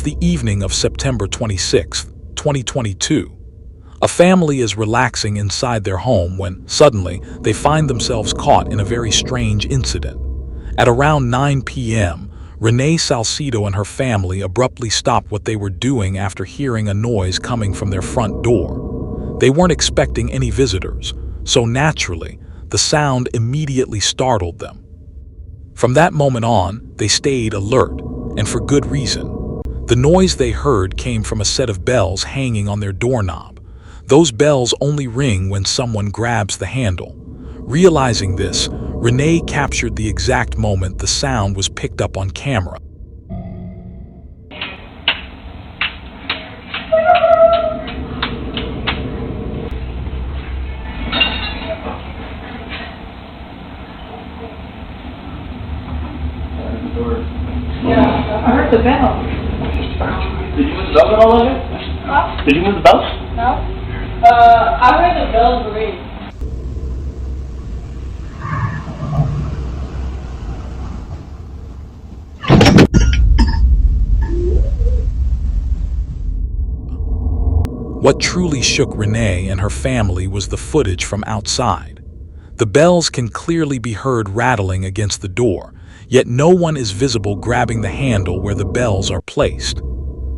It's the evening of September 26, 2022. A family is relaxing inside their home when, suddenly, they find themselves caught in a very strange incident. At around 9 p.m., Renee Salcido and her family abruptly stopped what they were doing after hearing a noise coming from their front door. They weren't expecting any visitors, so naturally, the sound immediately startled them. From that moment on, they stayed alert, and for good reason. The noise they heard came from a set of bells hanging on their doorknob. Those bells only ring when someone grabs the handle. Realizing this, Renee captured the exact moment the sound was picked up on camera. Yeah, I heard the bell. Did you move the bells at all, Olivia? Huh? Did you move the bells? No? I heard the bells ring. What truly shook Renee and her family was the footage from outside. The bells can clearly be heard rattling against the door, yet no one is visible grabbing the handle where the bells are placed.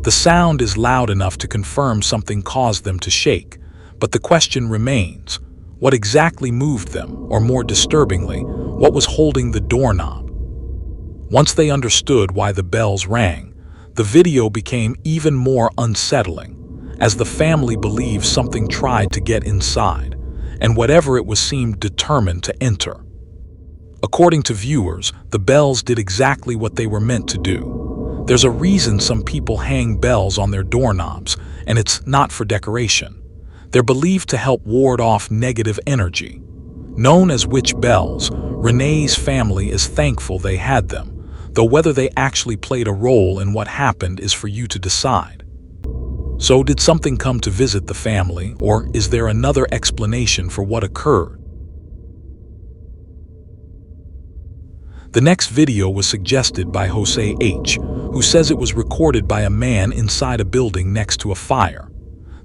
The sound is loud enough to confirm something caused them to shake, but the question remains, what exactly moved them, or more disturbingly, what was holding the doorknob? Once they understood why the bells rang, the video became even more unsettling, as the family believed something tried to get inside, and whatever it was seemed determined to enter. According to viewers, the bells did exactly what they were meant to do. There's a reason some people hang bells on their doorknobs, and it's not for decoration. They're believed to help ward off negative energy. Known as witch bells, Renee's family is thankful they had them, though whether they actually played a role in what happened is for you to decide. So did something come to visit the family, or is there another explanation for what occurred? The next video was suggested by Jose H., who says it was recorded by a man inside a building next to a fire.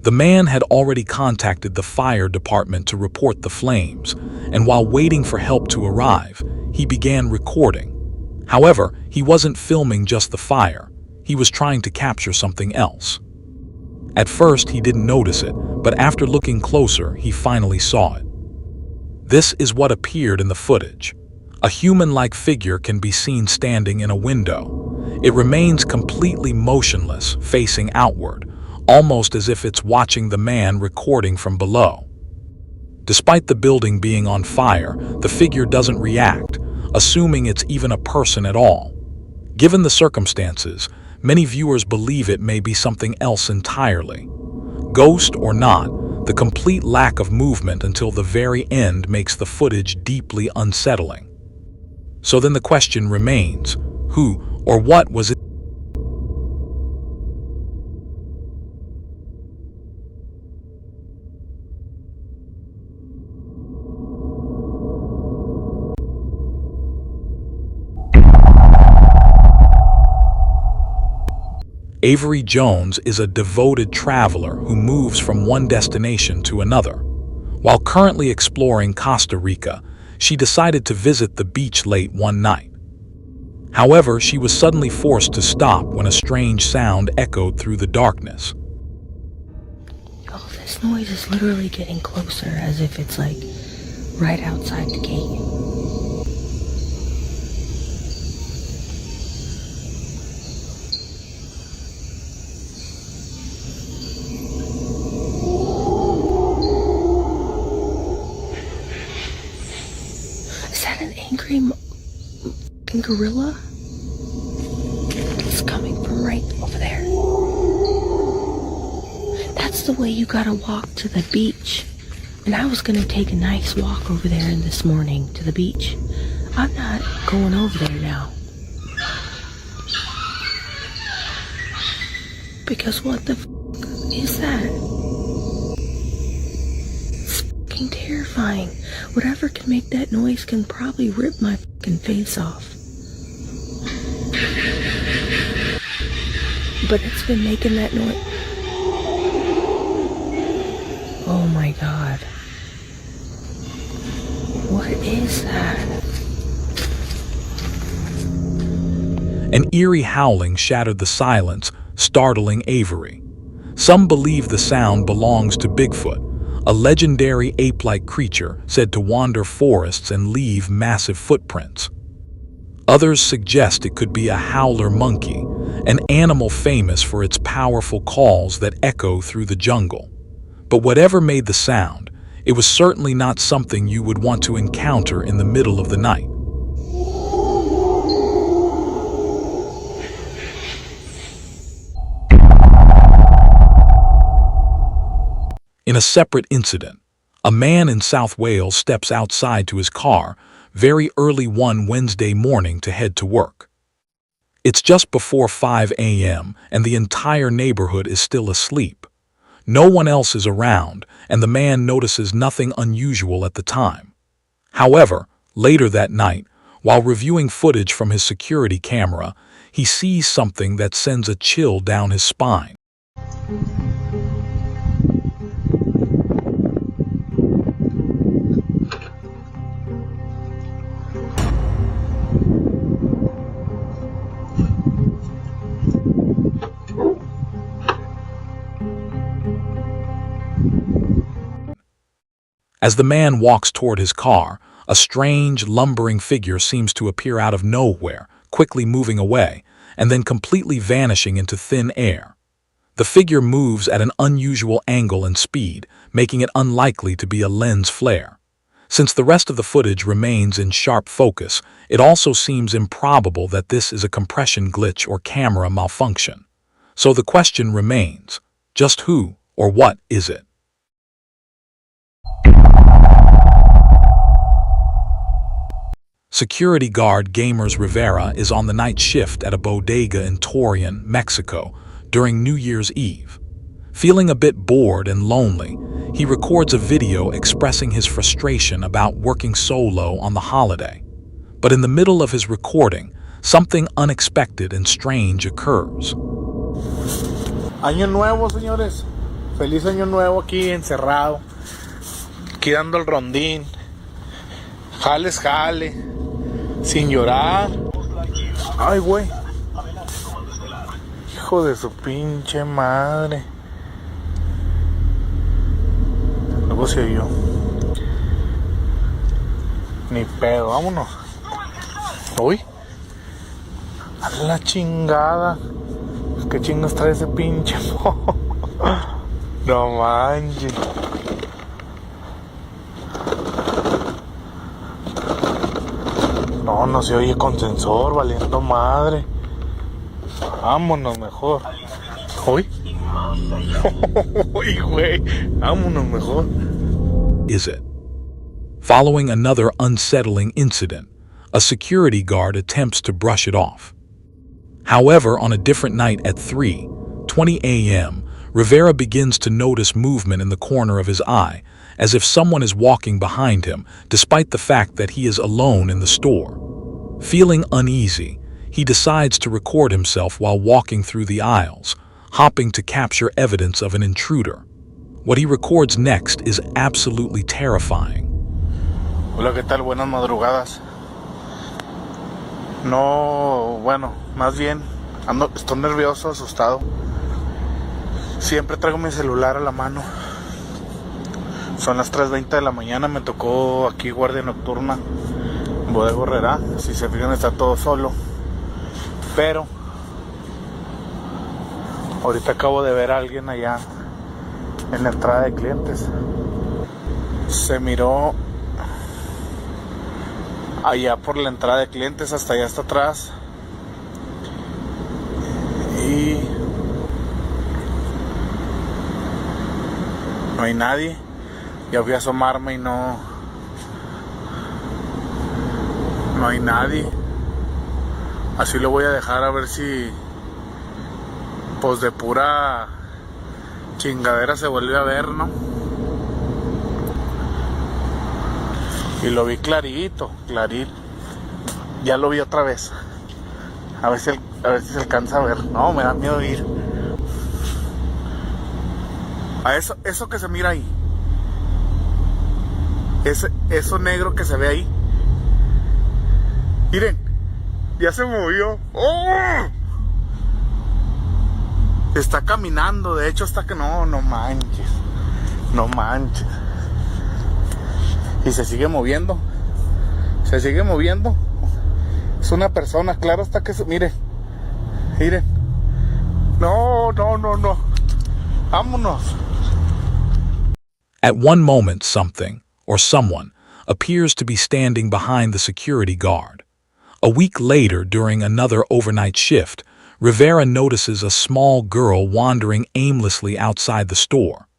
The man had already contacted the fire department to report the flames, and while waiting for help to arrive, he began recording. However, he wasn't filming just the fire. He was trying to capture something else. At first, he didn't notice it, but after looking closer, he finally saw it. This is what appeared in the footage. A human-like figure can be seen standing in a window. It remains completely motionless, facing outward, almost as if it's watching the man recording from below. Despite the building being on fire, the figure doesn't react, assuming it's even a person at all. Given the circumstances, many viewers believe it may be something else entirely. Ghost or not, the complete lack of movement until the very end makes the footage deeply unsettling. So then the question remains, who or what was it? Avery Jones is a devoted traveler who moves from one destination to another. While currently exploring Costa Rica, she decided to visit the beach late one night. However, she was suddenly forced to stop when a strange sound echoed through the darkness. Oh, this noise is literally getting closer, as if it's like right outside the gate. Is that an angry gorilla? It's coming from right over there. That's the way you gotta walk to the beach. And I was gonna take a nice walk over there this morning to the beach. I'm not going over there now. Because what the f is that? It's fucking terrifying. Whatever can make that noise can probably rip my fucking face off. but it's been making that noise. Oh my God. What is that? An eerie howling shattered the silence, startling Avery. Some believe the sound belongs to Bigfoot, a legendary ape-like creature said to wander forests and leave massive footprints. Others suggest it could be a howler monkey, an animal famous for its powerful calls that echo through the jungle. But whatever made the sound, it was certainly not something you would want to encounter in the middle of the night. In a separate incident, a man in South Wales steps outside to his car very early one Wednesday morning to head to work. It's just before 5 a.m. and the entire neighborhood is still asleep. No one else is around, and the man notices nothing unusual at the time. However, later that night, while reviewing footage from his security camera, he sees something that sends a chill down his spine. As the man walks toward his car, a strange, lumbering figure seems to appear out of nowhere, quickly moving away, and then completely vanishing into thin air. The figure moves at an unusual angle and speed, making it unlikely to be a lens flare. Since the rest of the footage remains in sharp focus, it also seems improbable that this is a compression glitch or camera malfunction. So the question remains, just who or what is it? Security guard Gamers Rivera is on the night shift at a bodega in Torreon, Mexico, during New Year's Eve. Feeling a bit bored and lonely, he records a video expressing his frustration about working solo on the holiday. But in the middle of his recording, something unexpected and strange occurs. Año nuevo, señores. Feliz año nuevo aquí encerrado. Aquí dando el rondín. Jales, jale. Sin llorar. Ay, güey. Hijo de su pinche madre. Luego se oyó. Ni pedo, vámonos. Uy. A la chingada. ¿Qué chingas trae ese pinche mo? No manches. No, no se oye con sensor, valiendo madre. Vámonos mejor. Uy. Uy, güey. Vámonos mejor. Is it? Following another unsettling incident, a security guard attempts to brush it off. However, on a different night at 3:20 a.m., Rivera begins to notice movement in the corner of his eye, as if someone is walking behind him, despite the fact that he is alone in the store. Feeling uneasy, he decides to record himself while walking through the aisles, hoping to capture evidence of an intruder. What he records next is absolutely terrifying. Hola, ¿qué tal? Buenas madrugadas. No, bueno, más bien, estoy nervioso, asustado. Siempre traigo mi celular a la mano. Son las 3:20 de la mañana, me tocó aquí guardia nocturna en Bodega. Si se fijan, está todo solo. Pero ahorita acabo de ver a alguien allá en la entrada de clientes. Se miró allá por la entrada de clientes, hasta allá hasta atrás. Y no hay nadie. Ya fui a asomarme y no hay nadie. Así lo voy a dejar, a ver si pues de pura chingadera se vuelve a ver, ¿no? Y lo vi clarito. Ya lo vi otra vez. A ver si se alcanza a ver. No, me da miedo ir. A eso que se mira ahí. Eso negro que se ve ahí. Miren, ya se movió. ¡Oh! Está caminando, de hecho está que no manches. No manches. Y se sigue moviendo. Se sigue moviendo. Es una persona, claro está que se... Miren. No. Vámonos. At one moment, something, or someone, appears to be standing behind the security guard. A week later, during another overnight shift, Rivera notices a small girl wandering aimlessly outside the store.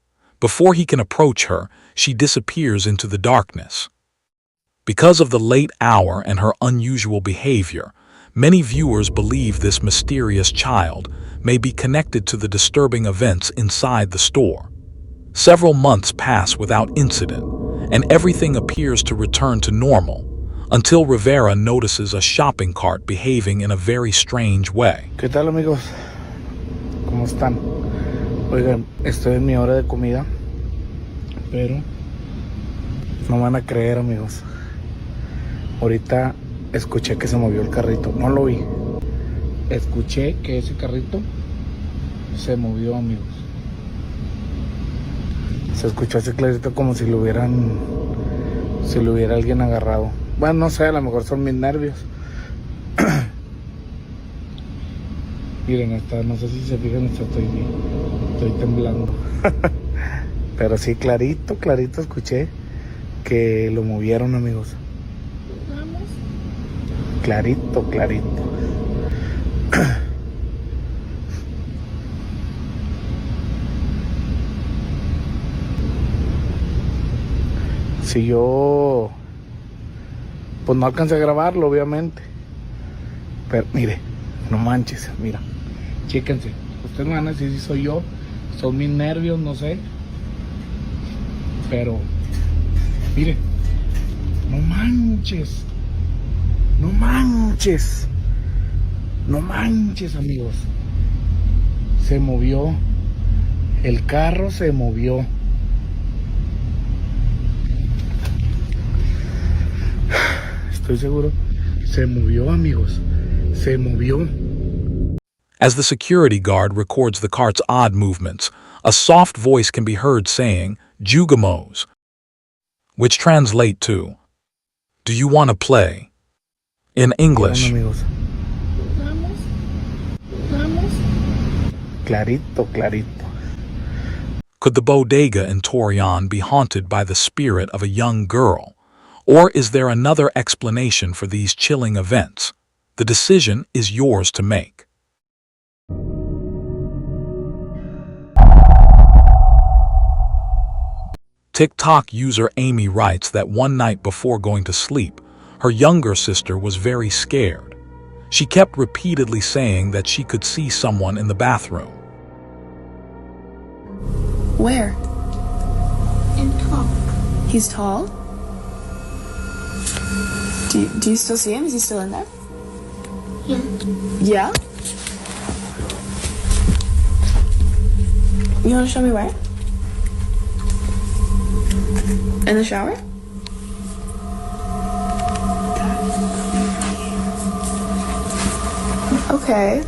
Before he can approach her, she disappears into the darkness. Because of the late hour and her unusual behavior, many viewers believe this mysterious child may be connected to the disturbing events inside the store. Several months pass without incident, and everything appears to return to normal, until Rivera notices a shopping cart behaving in a very strange way. ¿Qué tal, amigos? ¿Cómo están? Oigan, estoy en mi hora de comida, pero no van a creer, amigos. Ahorita escuché que se movió el carrito, no lo vi. Escuché que ese carrito se movió, amigos. Se escuchó ese clarito como si lo hubiera alguien agarrado. Bueno, no sé, a lo mejor son mis nervios. Miren, hasta, no sé si se fijan, estoy temblando. Pero sí, clarito escuché que lo movieron, amigos. Clarito. Si yo... Pues no alcancé a grabarlo, obviamente. Pero mire, no manches, mira. Chéquense. Ustedes me van a decir si soy yo. Son mis nervios, no sé. Pero... Mire. No manches. No manches, amigos. Se movió. El carro se movió. Estoy seguro. Se movió, amigos. Se movió. As the security guard records the cart's odd movements, a soft voice can be heard saying, "Jugamos," which translate to, "Do you want to play?" In English. Bien, amigos. Clarito. Could the bodega in Torreon be haunted by the spirit of a young girl? Or is there another explanation for these chilling events? The decision is yours to make. TikTok user Amy writes that one night before going to sleep, her younger sister was very scared. She kept repeatedly saying that she could see someone in the bathroom. Where? In top. He's tall? Do you still see him? Is he still in there? Yeah. Yeah? You want to show me where? In the shower? Okay.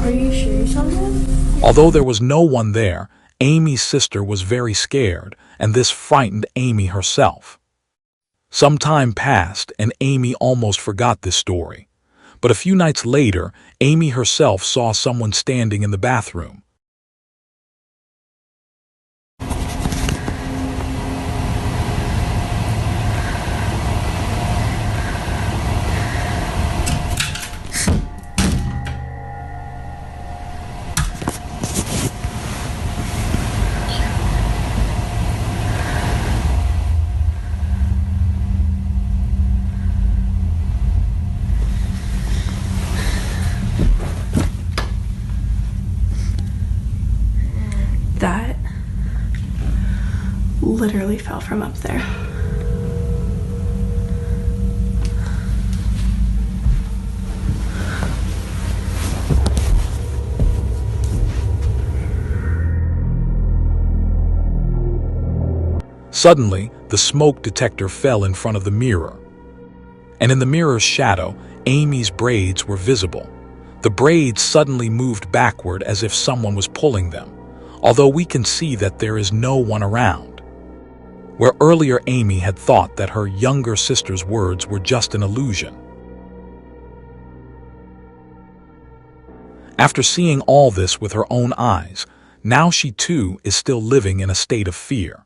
Are you sure you saw him? Although there was no one there, Amy's sister was very scared, and this frightened Amy herself. Some time passed, and Amy almost forgot this story. But a few nights later, Amy herself saw someone standing in the bathroom. That literally fell from up there. Suddenly, the smoke detector fell in front of the mirror. And in the mirror's shadow, Amy's braids were visible. The braids suddenly moved backward as if someone was pulling them, although we can see that there is no one around. Where earlier Amy had thought that her younger sister's words were just an illusion. After seeing all this with her own eyes, now she too is still living in a state of fear.